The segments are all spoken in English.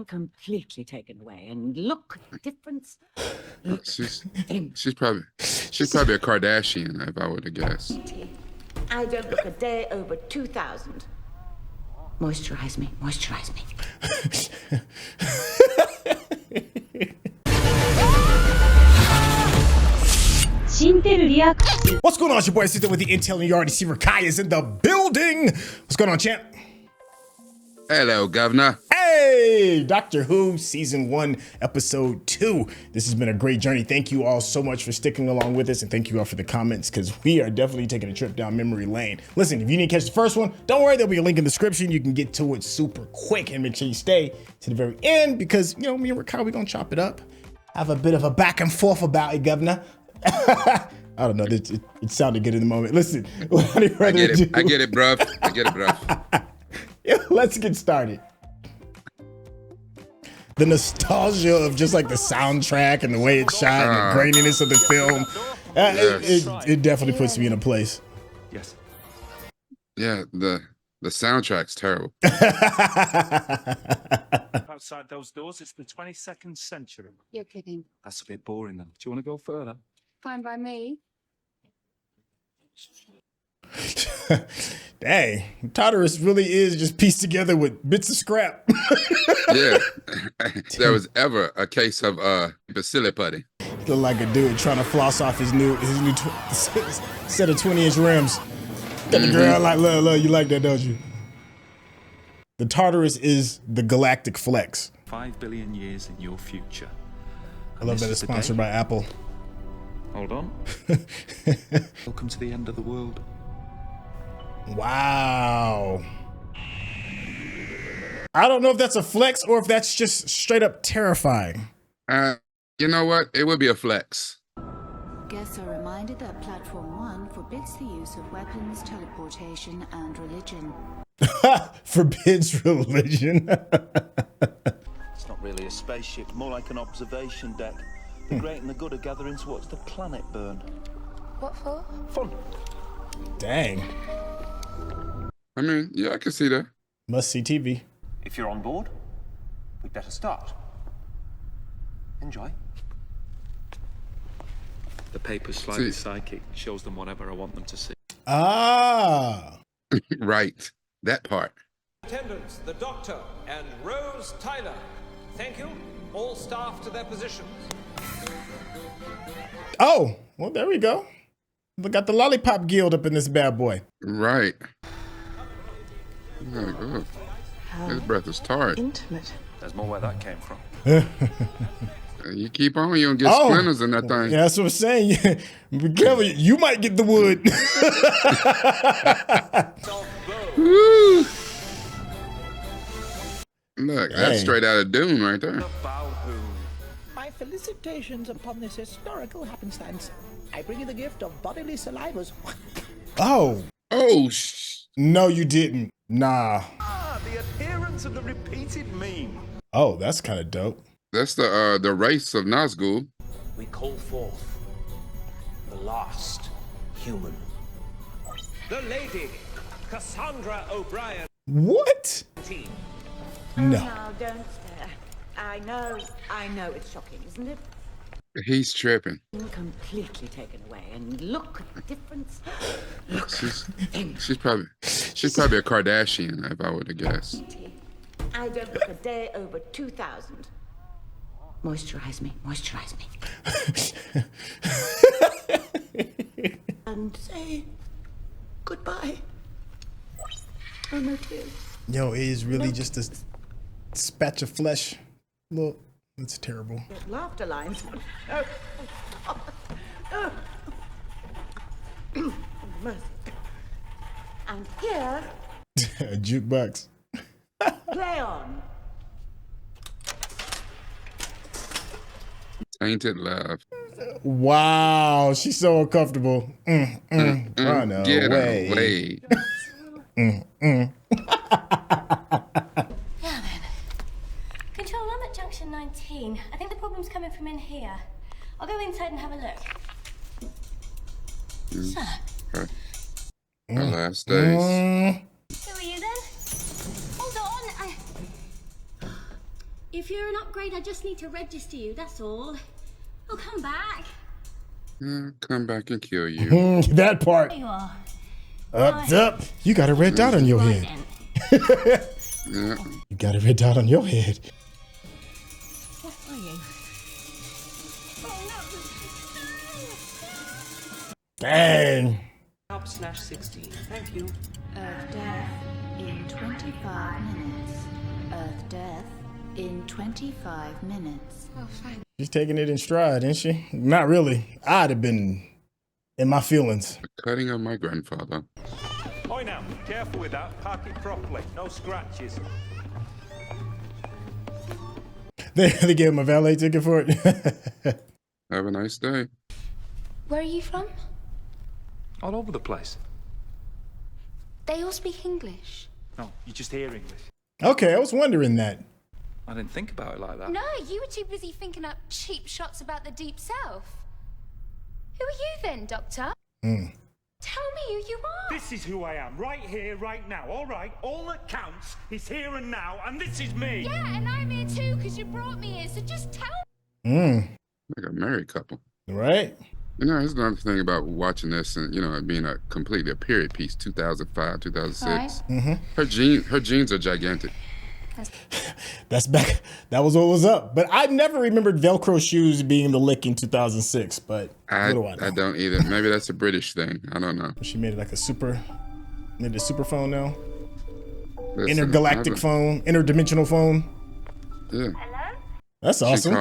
completely taken away. And look at the difference. Look. She's probably a Kardashian, if I were to guess. I don't look a day over 2,000. Moisturize me, moisturize me. What's going on? It's your boy Syntell with the Intel, and you already see Rekkai is in the building. What's going on, champ? Hello, Governor. Hey, Doctor Who, Season 1, Episode 2. This has been a great journey. Thank you all so much for sticking along with us, and thank you all for the comments, because we are definitely taking a trip down memory lane. Listen, if you need to catch the first one, don't worry, there'll be a link in the description. You can get to it super quick, and make sure you stay to the very end, because, you know, me and Rekkai, we're going to chop it up. Have a bit of a back and forth about it, Governor. I don't know, it sounded good in the moment. Listen, I get it, bruv. Yeah, let's get started. The nostalgia of just like the soundtrack and the way it's shot and the graininess of the film, it definitely puts me in a place. Yes. Yeah, the soundtrack's terrible. Outside those doors, it's the 22nd century. You're kidding. That's a bit boring then. Do you want to go further? Fine by me. Dang, Tartarus really is just pieced together with bits of scrap. Yeah, there was ever a case of bacilli putty. Look like a dude trying to floss off his new set of 20-inch rims. Got the girl like, look, you like that, don't you? The Tartarus is the galactic flex. 5 billion years in your future. I love that it's sponsored by Apple. Hold on. Welcome to the end of the world. Wow. I don't know if that's a flex or if that's just straight up terrifying. You know what? It would be a flex. Guests are reminded that Platform 1 forbids the use of weapons, teleportation, and religion. Forbids religion. It's not really a spaceship, more like an observation deck. The great and the good are gathering to watch the planet burn. What for? Fun. Dang. I mean, yeah, I can see that. Must see TV. If you're on board, we'd better start. Enjoy. The paper's slightly psychic. Shows them whatever I want them to see. Ah. Right. That part. Attendants, the Doctor and Rose Tyler. Thank you. All staff to their positions. Oh, well, there we go. We got the Lollipop Guild up in this bad boy. Right. Oh, his breath is tart. Intimate. There's more where that came from. You keep on, you don't get splinters in that thing. Yeah, that's what I'm saying. Be careful, you might get the wood. Look, that's straight out of Dune right there. My felicitations upon this historical happenstance. I bring you the gift of bodily salivas. Oh. Oh, no, you didn't. Nah. The appearance of the repeated meme. Oh, that's kind of dope. That's the race of Nazgul. We call forth the last human. The lady, Cassandra O'Brien. What? Oh, No. now, don't stare. I know it's shocking, isn't it? He's tripping. Completely taken away. And look at the difference. Look. She's probably a Kardashian, if I were to guess. I don't look a day over 2,000. Moisturize me, moisturize me. And say goodbye. Oh, no tears. Yo, it is really just a spatch of flesh. Look, it's terrible. Laughter lines. Mercy. And here, A jukebox. play on. Tainted love. Wow, she's so uncomfortable. Run away. Get away. Now then. Control, I'm at junction 19. I think the problem's coming from in here. I'll go inside and have a look. So. Our last days. Who are you then? Hold on. If you're an upgrade, I just need to register you, that's all. I'll come back. Come back and kill you. That part. There you are. Up. You got a red dot on your Right head. then. Yeah. You got a red dot on your head. What are you? Dang. /16. Thank you. Earth death in 25 minutes. Earth death in 25 minutes. Oh, thank She's taking it in stride, isn't she? Not really. I'd have been in my feelings. The cutting of my grandfather. Oi now, careful with that. Park it properly. No scratches. They gave him a valet ticket for it. Have a nice day. Where are you from? All over the place. They all speak English. No, you just hear English. Okay, I was wondering that. I didn't think about it like that. No, you were too busy thinking up cheap shots about the Deep South. Who are you then, Doctor? Tell me who you are. This is who I am, right here, right now. All right, all that counts is here and now, and this is me. Yeah, and I'm here too, because you brought me here, so just tell Like a married couple. Right? You know, there's another thing about watching this and, you know, it being a completely a period piece, 2005, 2006. Right. Her jeans are gigantic. That's back. That was what was up. But I never remembered Velcro shoes being the lick in 2006. But what do I know? I don't either. Maybe that's a British thing. I don't know. She made it like a super phone now. Listen, Intergalactic phone, interdimensional phone. Yeah. Hello? That's awesome.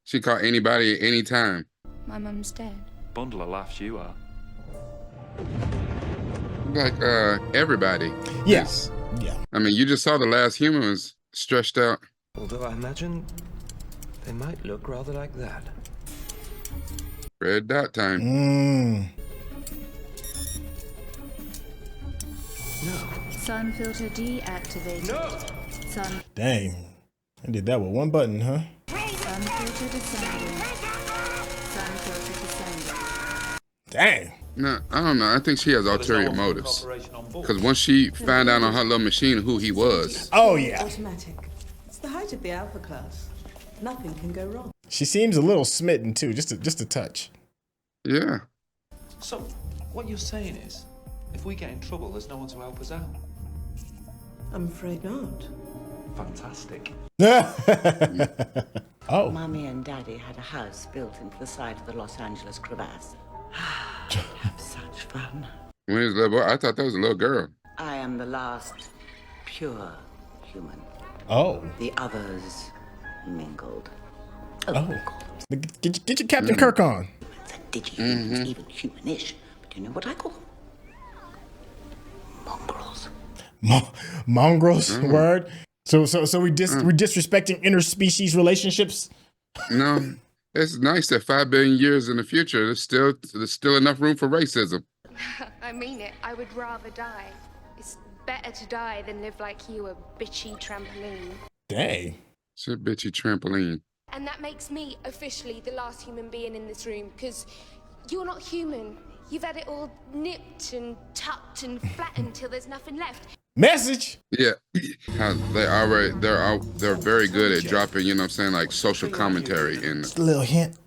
She called anybody at any time. My mum's dead. Bundle of laughs you are. Like everybody. Yeah. Yes. Yeah. I mean, you just saw the last human was stretched out. Although I imagine they might look rather like that. Red dot time. No. Sun filter deactivated. No! Sun Dang. I did that with one button, huh? Sun filter descending. Sun filter descending. Dang. No, I don't know. I think she has ulterior motives. Cooperation on board. Because once she found out on her little machine who he was, Oh, yeah. Automatic. It's the height of the alpha class. Nothing can go wrong. She seems a little smitten, too. Just a touch. yeah. So, what you're saying is, if we get in trouble, there's no one to help us out. I'm afraid not. Fantastic. Oh. Mommy and Daddy had a house built into the side of the Los Angeles crevasse. Have such fun. When he was a little boy, I thought that was a little girl. I am the last pure human. Oh. The others mingled. Oh. Get your Captain Kirk on. The digi-humans, even humanish. But you know what I call them? Mongrels. Mongrels, word. So we disrespecting interspecies relationships. No, it's nice that 5 billion years in the future, there's still enough room for racism. I mean it. I would rather die. It's better to die than live like you, a bitchy trampoline. Dang. It's a bitchy trampoline. And that makes me officially the last human being in this room, because you're not human. You've had it all nipped and tucked and flattened till there's nothing left. Message. Yeah, they're very good at dropping, you know what I'm saying, like social commentary and Just a little hint.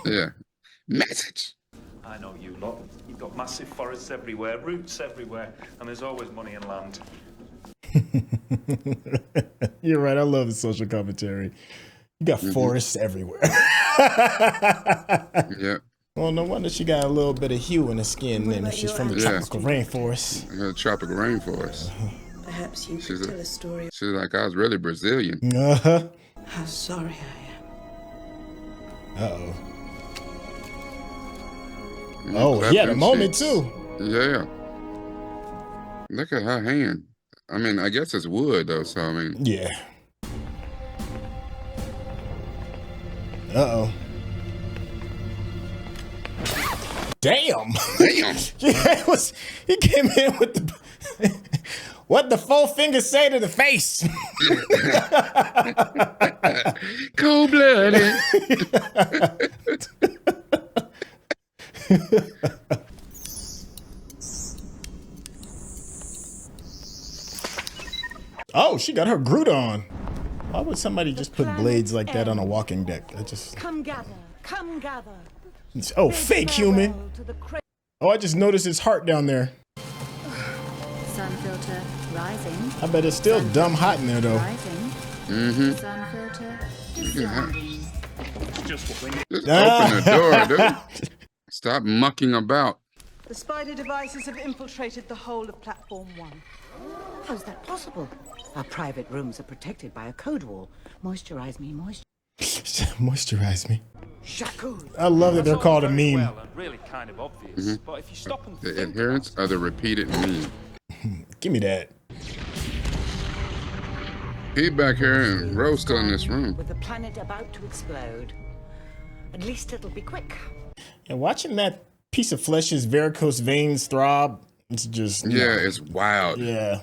yeah, message. I know you lot. You've got massive forests everywhere, roots everywhere, and there's always money and land. You're right. I love the social commentary. You got forests everywhere. Yeah. Well, no wonder she got a little bit of hue in her skin then if she's from the tropical rainforest. The tropical rainforest. Perhaps you could tell a story. She's like, I was really Brazilian. Uh-huh. How sorry I am. Uh-oh. Oh, he had a moment too. Yeah. Look at her hand. I mean, I guess it's wood though, so I mean. Yeah. Uh-oh. Damn. Damn. Yeah, he came in with the what the 4 fingers say to the face. Cold blooded. Oh, she got her Groot on. would somebody just put blades like that on a walking deck? I just. Come gather, come gather. Oh, fake human. Oh, I just noticed his heart down there. Sun filter rising. I bet it's still dumb hot in there though. Rising. Sun filter descending. Just open the door, dude. Stop mucking about. The spider devices have infiltrated the whole of Platform 1. How's that possible? Our private rooms are protected by a code wall. Moisturize me, Moisturize me. Shaku. I love that they're called a meme. Well, and really kind of obvious, but if you stop and The adherence of the repeated meme. Give me that. He back here and Rose still in this room. With the planet about to explode. At least it'll be quick. And watching that piece of flesh's varicose veins throb, it's just Yeah, it's wild. Yeah.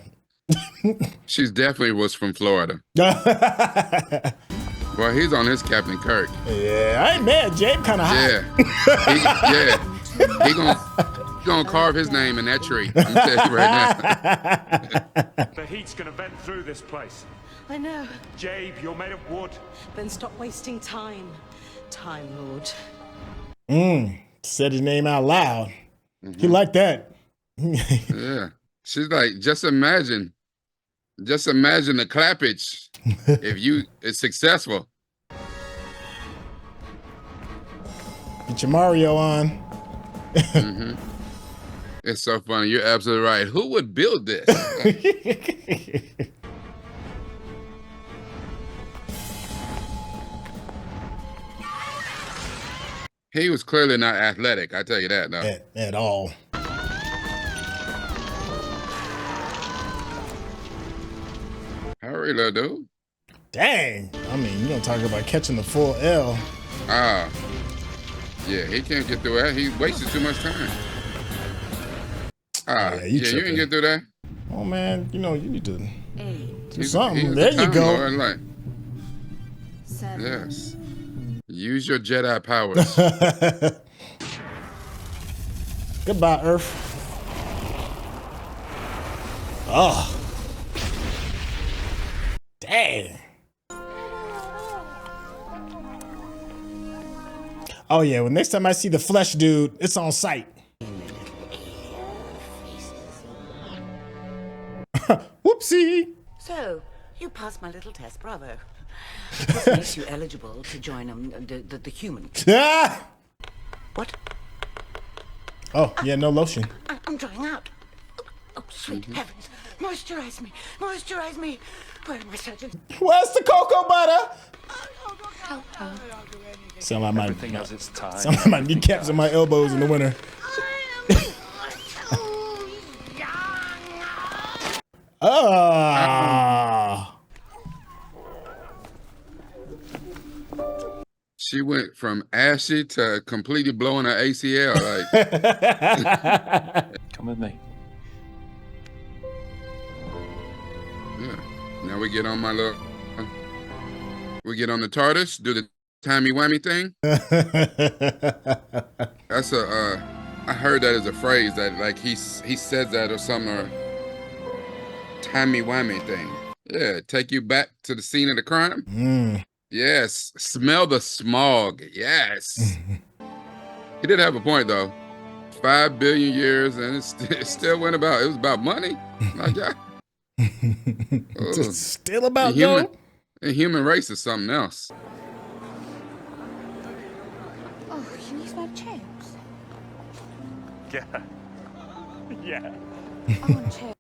She's definitely was from Florida. Well, he's on his Captain Kirk. Yeah, I ain't mad. Jabe kind of hot. Yeah. He gonna carve his name in that tree. I'm telling you right now. The heat's gonna vent through this place. I know. Jabe, you're made of wood. Then stop wasting time. Time Lord. Said his name out loud. He liked that. Yeah. She's like, just imagine the clappage if you is successful. Get your Mario on. It's so funny. You're absolutely right. Who would build this? He was clearly not athletic. I tell you that, though. At all. Hurry, little dude. Dang. I mean, you don't talk about catching the full L. Yeah, he can't get through that. He wasted too much time. You can get through that. Oh, man, you need to do something. He's There the you go. Lord, like, yes. Use your Jedi powers. Goodbye, Earth. Oh. Dang. Oh, yeah. Well, next time I see the flesh dude, it's on sight. Whoopsie. So, you passed my little test, bravo. This makes you eligible to join the humans. What? Oh, yeah, no lotion. I'm drying out. Oh, sweet heavens. Moisturize me. Moisturize me. Where are my surgeons? Where's the cocoa butter? Sound like everything has its time. Sound like my kneecaps and my elbows in the winter. She went from ashy to completely blowing her ACL. Like, come with me. Yeah. Now we get on my little. We get on the TARDIS, do the timey-wimey thing. That's a. I heard that as a phrase that like he says that or something, or timey-wimey thing. Yeah, take you back to the scene of the crime. Yes, smell the smog. Yes. He did have a point though. 5 billion years and it still went about. It was about money. Like yeah. It's still about the human race is something else. Oh, you need my chips. Yeah. I want chips.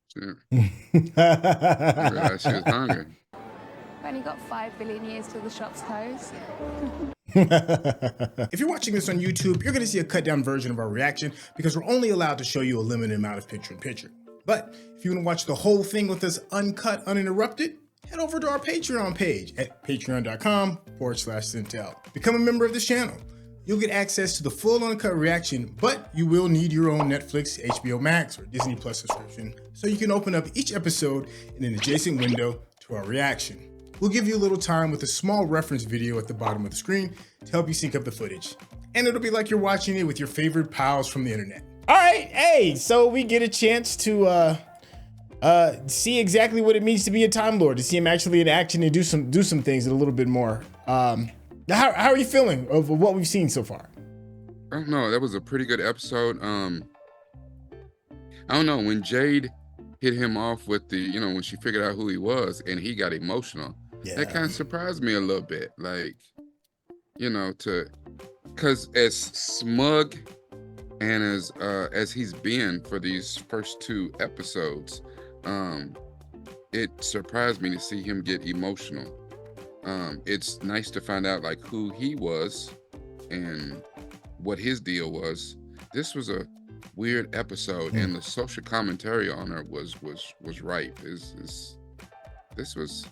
I realized she was hungry. We've only got 5 billion years till the shops close. If you're watching this on YouTube, you're going to see a cut down version of our reaction because we're only allowed to show you a limited amount of picture-in-picture. But if you want to watch the whole thing with us uncut, uninterrupted, head over to our Patreon page at patreon.com/Syntell. Become a member of this channel. You'll get access to the full uncut reaction, but you will need your own Netflix, HBO Max, or Disney Plus subscription so you can open up each episode in an adjacent window to our reaction. We'll give you a little time with a small reference video at the bottom of the screen to help you sync up the footage. And it'll be like you're watching it with your favorite pals from the internet. All right, hey, so we get a chance to see exactly what it means to be a Time Lord, to see him actually in action and do some things a little bit more. How are you feeling of what we've seen so far? I don't know. That was a pretty good episode. I don't know, when Jade hit him off with the, when she figured out who he was and he got emotional, that kind of surprised me a little bit. Like, because as smug and as he's been for these first 2 episodes, it surprised me to see him get emotional. It's nice to find out like who he was and what his deal was. This was a weird episode, and the social commentary on her was right. This was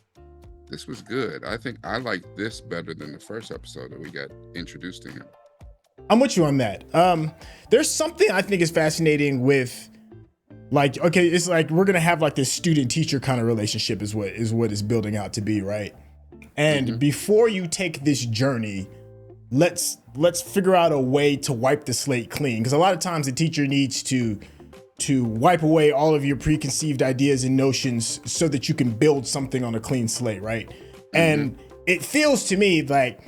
good. I think I liked this better than the first episode that we got introduced to him. I'm with you on that. There's something I think is fascinating with, like, okay, it's like we're gonna have like this student-teacher kind of relationship is what is building out to be, right? And before you take this journey, let's figure out a way to wipe the slate clean. Because a lot of times the teacher needs to wipe away all of your preconceived ideas and notions so that you can build something on a clean slate, right? And it feels to me like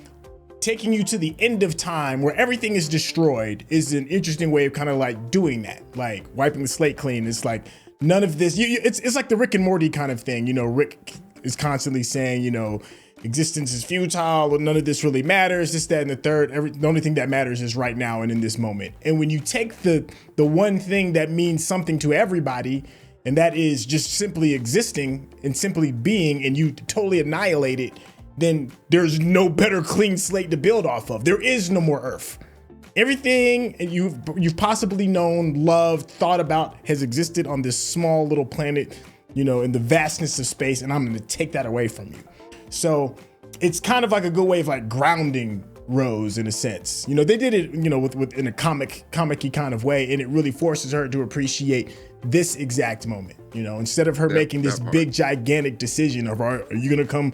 taking you to the end of time where everything is destroyed is an interesting way of kind of like doing that, like wiping the slate clean. It's like none of this, it's like the Rick and Morty kind of thing. Rick is constantly saying, existence is futile, or none of this really matters, this, that, and the third. The only thing that matters is right now and in this moment. And when you take the one thing that means something to everybody, and that is just simply existing and simply being, and you totally annihilate it, then there's no better clean slate to build off of. There is no more Earth. Everything you've possibly known, loved, thought about has existed on this small little planet, in the vastness of space, and I'm going to take that away from you. So it's kind of like a good way of like grounding Rose in a sense. They did it, with in a comic-y kind of way, and it really forces her to appreciate this exact moment. Instead of her making this big gigantic decision of, are you gonna come,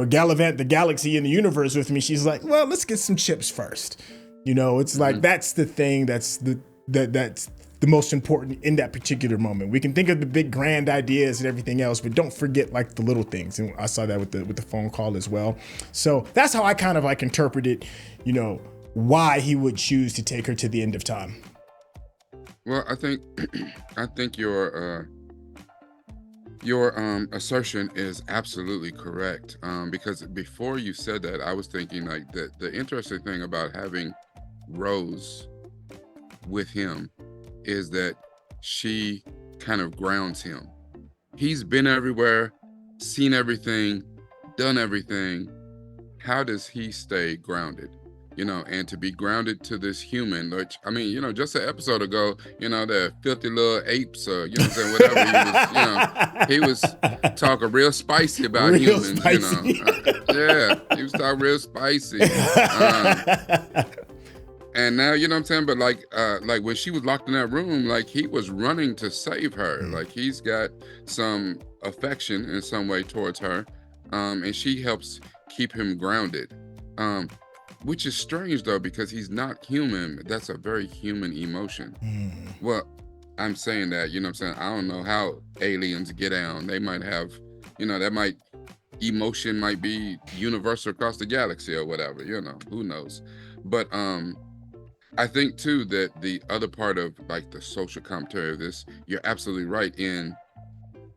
gallivant the galaxy and the universe with me? She's like, well, let's get some chips first. It's like that's the thing that's the most important in that particular moment. We can think of the big grand ideas and everything else, but don't forget like the little things. And I saw that with the phone call as well. So that's how I kind of like interpreted, why he would choose to take her to the end of time. Well, I think your assertion is absolutely correct. Because before you said that, I was thinking like the interesting thing about having Rose with him is that she kind of grounds him. He's been everywhere, seen everything, done everything. How does he stay grounded? And to be grounded to this human, which, just an episode ago, the filthy little apes, whatever, he was talking real spicy about real humans, spicy. Yeah, he was talking real spicy. And now, but like when she was locked in that room, like he was running to save her. Like he's got some affection in some way towards her. And she helps keep him grounded. Which is strange though, because he's not human. That's a very human emotion. Well, I'm saying that, I don't know how aliens get down. They might have, emotion might be universal across the galaxy or whatever, who knows. But I think too that the other part of like the social commentary of this, you're absolutely right in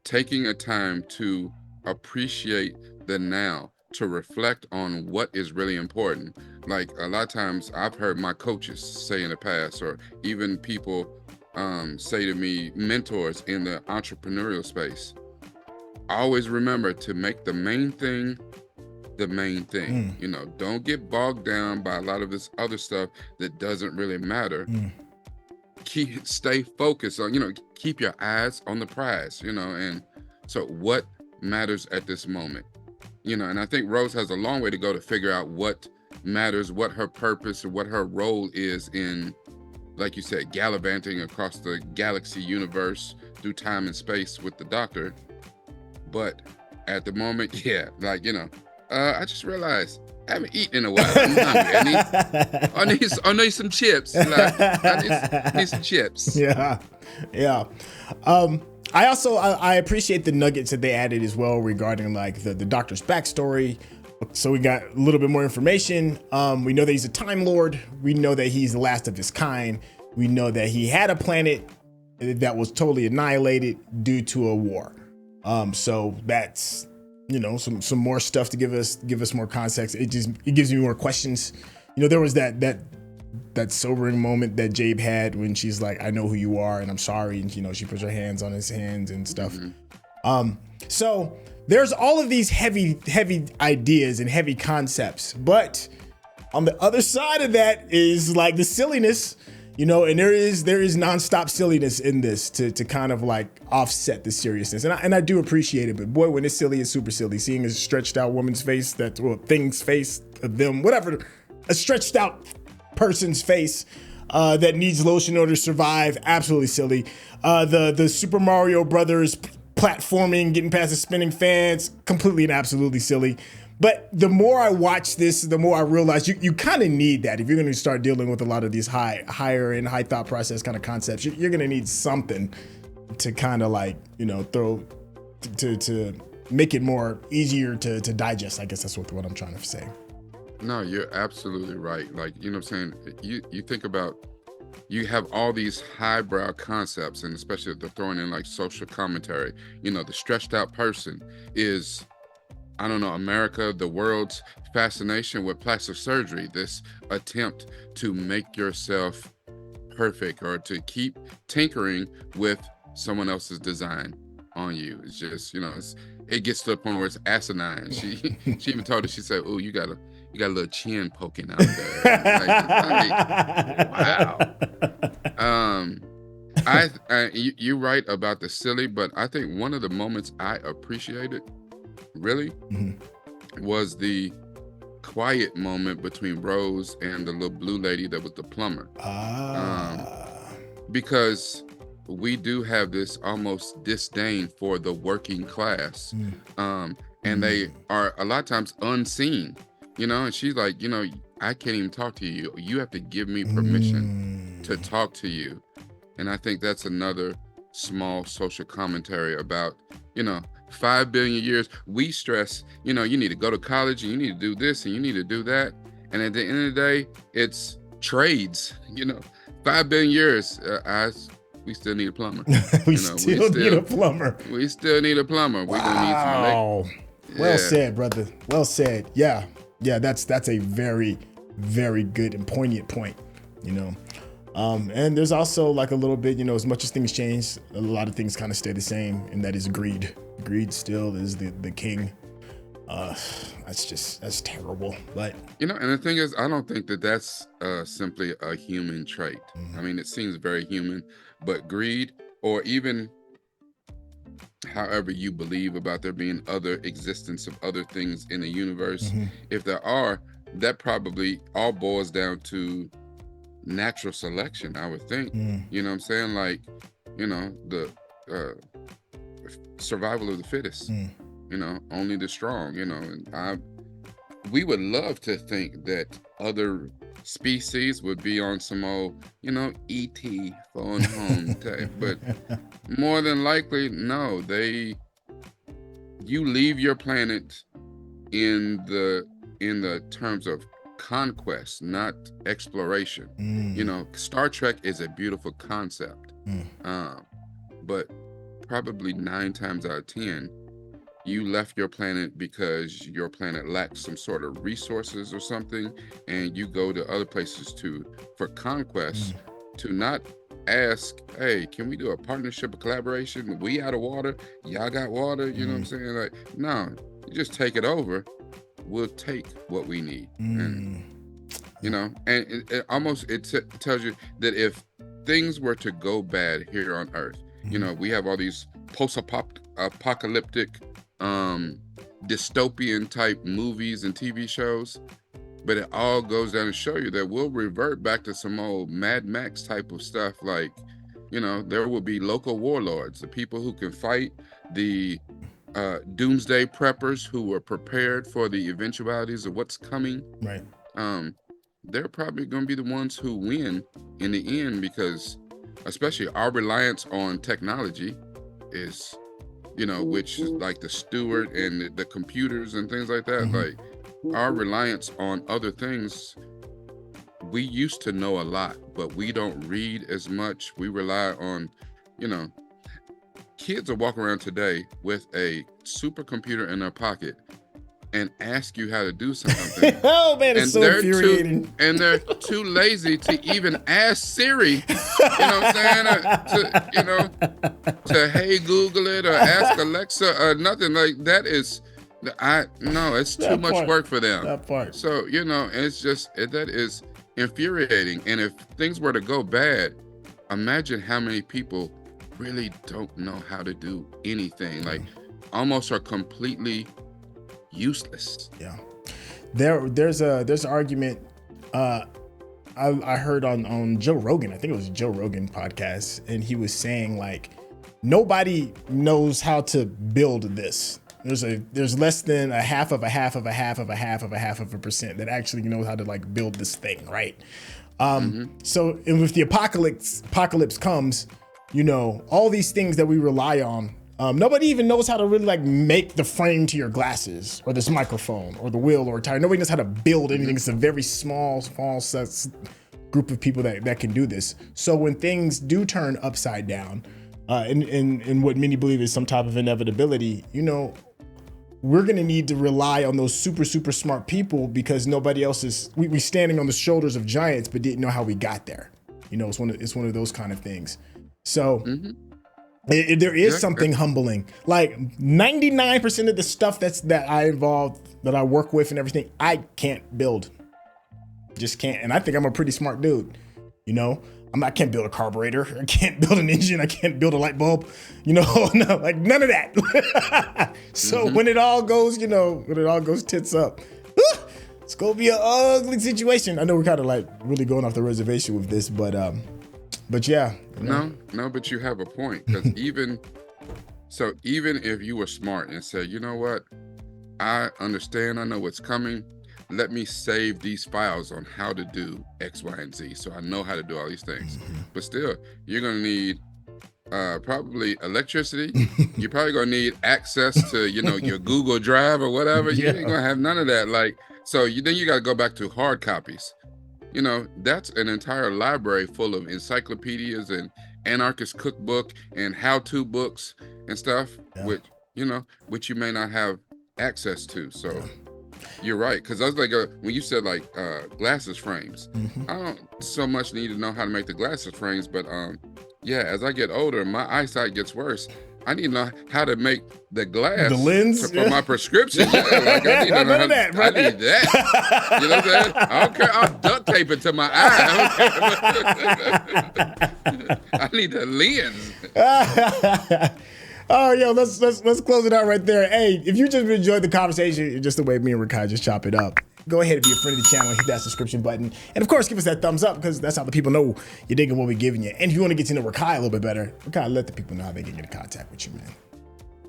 taking a time to appreciate the now, to reflect on what is really important. Like a lot of times I've heard my coaches say in the past, or even people say to me, mentors in the entrepreneurial space, always remember to make the main thing the main thing. Don't get bogged down by a lot of this other stuff that doesn't really matter. Stay focused on, keep your eyes on the prize, and so what matters at this moment, and I think Rose has a long way to go to figure out what matters, what her purpose or what her role is in, like you said, gallivanting across the galaxy universe through time and space with the Doctor. But at the moment, I just realized I haven't eaten in a while. I'm hungry. I need some chips. I need some chips. Yeah. I appreciate the nuggets that they added as well regarding like the Doctor's backstory. So we got a little bit more information. We know that he's a Time Lord. We know that he's the last of his kind. We know that he had a planet that was totally annihilated due to a war. So that's, you know, some more stuff to give us more context. It gives me more questions. You know, there was that sobering moment that Jabe had when she's like, I know who you are and I'm sorry. And, you know, she puts her hands on his hands and stuff. So there's all of these heavy ideas and heavy concepts. But on the other side of that is like the silliness, you know, and there is nonstop silliness in this to kind of like offset the seriousness. And I do appreciate it. But boy, when it's silly, it's super silly. Seeing a stretched out woman's face, thing's face of them, whatever, a stretched out person's face that needs lotion in order to survive. Absolutely silly. The Super Mario Brothers platforming, getting past the spinning fans, completely and absolutely silly. But the more I watch this, the more I realize you kind of need that. If you're going to start dealing with a lot of these higher and high thought process kind of concepts, you're going to need something to kind of like, you know, throw to make it more easier to digest. I guess that's what I'm trying to say. No, you're absolutely right. Like, you know what I'm saying? You think about, you have all these highbrow concepts, and especially if they're throwing in like social commentary. You know, the stretched out person is, I don't know, America, the world's fascination with plastic surgery, this attempt to make yourself perfect or to keep tinkering with someone else's design on you. It's just, you know, it gets to the point where it's asinine. She even told her, she said, "Oh, you got a little chin poking out there." Wow. You're right about the silly, but I think one of the moments I appreciated really was the quiet moment between Rose and the little blue lady that was the plumber. Because we do have this almost disdain for the working class. And they are a lot of times unseen, you know, and she's like, you know, I can't even talk to you. You have to give me permission to talk to you. And I think that's another small social commentary about, you know, 5 billion years. We stress, you know, you need to go to college and you need to do this and you need to do that. And at the end of the day, it's trades, you know, 5 billion years. We still need a plumber. We still need a plumber. We still need a plumber. We're gonna need some. Well said, brother. Well said. Yeah, that's a very, very good and poignant point, you know. And there's also like a little bit, you know, as much as things change, a lot of things kind of stay the same, and that is greed. Greed still is the king. That's terrible. But you know, and the thing is, I don't think that that's simply a human trait. I mean, it seems very human, but greed, or even however you believe about there being other existence of other things in the universe, if there are, that probably all boils down to natural selection, I would think. You know what I'm saying? Like, you know, the survival of the fittest. You know, only the strong, you know. And we would love to think that other species would be on some old, you know, E.T. phone home type, but more than likely, no. You leave your planet in the terms of conquest, not exploration. You know, Star Trek is a beautiful concept, but probably 9 times out of 10, you left your planet because your planet lacks some sort of resources or something, and you go to other places for conquest, to not ask, hey, can we do a partnership, a collaboration? We out of water, y'all got water, you know what I'm saying? Like, no, you just take it over. We'll take what we need. And, you know, and it almost tells you that if things were to go bad here on Earth, you know, we have all these post-apocalyptic dystopian type movies and TV shows, but it all goes down to show you that we'll revert back to some old Mad Max type of stuff. Like, you know, there will be local warlords, the people who can fight, the doomsday preppers who were prepared for the eventualities of what's coming. Right. They're probably going to be the ones who win in the end, because especially our reliance on technology is, you know, which is like the steward and the computers and things like that. Like our reliance on other things, we used to know a lot, but we don't read as much. We rely on, you know, kids are walking around today with a supercomputer in their pocket and ask you how to do something. Oh man, it's so infuriating. And they're too lazy to even ask Siri, you know what I'm saying? To hey Google it or ask Alexa or nothing like that. It's too much work for them. That part. So, you know, it's just, that is infuriating. And if things were to go bad, imagine how many people really don't know how to do anything, like almost are completely useless. Yeah. There's an argument I heard on Joe Rogan. I think it was a Joe Rogan podcast, and he was saying like nobody knows how to build this. There's less than a half of a half of a half of a half of a half of a percent that actually knows how to like build this thing, right? So and with the apocalypse comes, you know, all these things that we rely on. Nobody even knows how to really like make the frame to your glasses or this microphone or the wheel or tire. Nobody knows how to build anything. It's a very small group of people that can do this. So when things do turn upside down, in what many believe is some type of inevitability, you know, we're gonna need to rely on those super smart people because nobody else is. We standing on the shoulders of giants, but didn't know how we got there. You know, it's one of those kind of things. So. There is something humbling. Like 99% of the stuff that I work with and everything, I can't build. Just can't. And I think I'm a pretty smart dude. You know, I can't build a carburetor. I can't build an engine. I can't build a light bulb. You know, no, like none of that. So when it all goes tits up, it's gonna be an ugly situation. I know we're kind of like really going off the reservation with this, but yeah. No, but you have a point, because even if you were smart and said, you know what, I understand, I know what's coming, let me save these files on how to do X, Y, and Z, so I know how to do all these things. But still, you're gonna need probably electricity. You're probably gonna need access to, you know, your Google Drive or whatever. You ain't gonna have none of that. Like, so then you gotta go back to hard copies. You know, that's an entire library full of encyclopedias and anarchist cookbook and how-to books and stuff, which you may not have access to. So you're right, because I was like, when you said like glasses frames, I don't so much need to know how to make the glasses frames, but as I get older, my eyesight gets worse. I need to know how to make the glass, the lens for my prescription. Like, I need to know that. I need that. You know what I'm saying? I don't care. I'll duct tape it to my eye. I need the lens. Oh, yo, let's close it out right there. Hey, if you just enjoyed the conversation, just the way me and Rekkai just chop it up, go ahead and be a friend of the channel, hit that subscription button, and of course, give us that thumbs up, because that's how the people know you're digging what we're giving you. And if you want to get to know Rekkai a little bit better, Rekkai, let the people know how they can get in contact with you, man.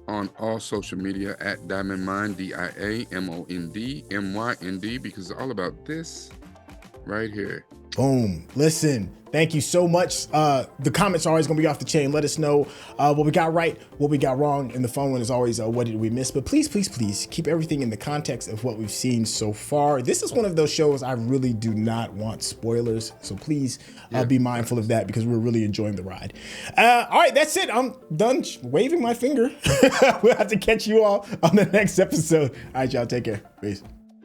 On all social media at DiamondMynd, DiamondMynd, because it's all about this right here. Boom. Listen, thank you so much. The comments are always going to be off the chain. Let us know what we got right, what we got wrong. And the phone one is always, what did we miss? But please, please, please keep everything in the context of what we've seen so far. This is one of those shows I really do not want spoilers. So please be mindful of that, because we're really enjoying the ride. All right, that's it. I'm done waving my finger. We'll have to catch you all on the next episode. All right, y'all, take care. Peace.